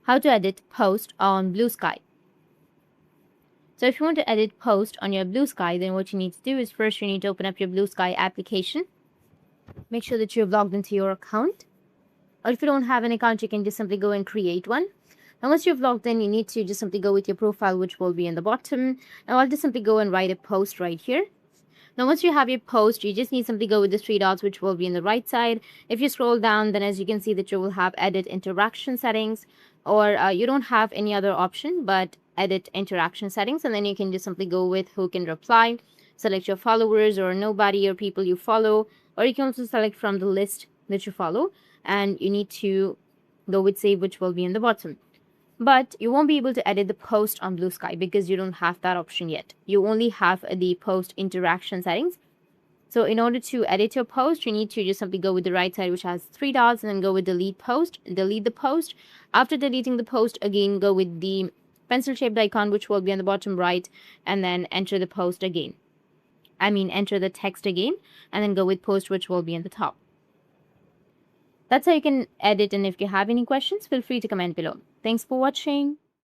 how to edit post on Bluesky. So if you want to edit post on your Bluesky, then what you need to do is first you need to open up your Bluesky application. Make sure that you've logged into your account. Or if you don't have an account, you can just simply go and create one. And once you've logged in, you need to just simply go with your profile, which will be in the bottom. Now I'll just simply go and write a post right here. Now once you have your post, you just need to simply go with the three dots, which will be in the right side. If you scroll down, then as you can see that you will have edit interaction settings, or you don't have any other option but edit interaction settings, and then you can just simply go with who can reply, select your followers or nobody or people you follow, or you can also select from the list that you follow, and you need to go with save, which will be in the bottom. But you won't be able to edit the post on Bluesky because you don't have that option yet. You only have the post interaction settings. So in order to edit your post, you need to just simply go with the right side, which has three dots, and then go with delete post, delete the post. After deleting the post, again, go with the pencil shaped icon, which will be on the bottom right, and then enter the post again. Enter the text again, and then go with post, which will be in the top. That's how you can edit, and if you have any questions, feel free to comment below. Thanks for watching.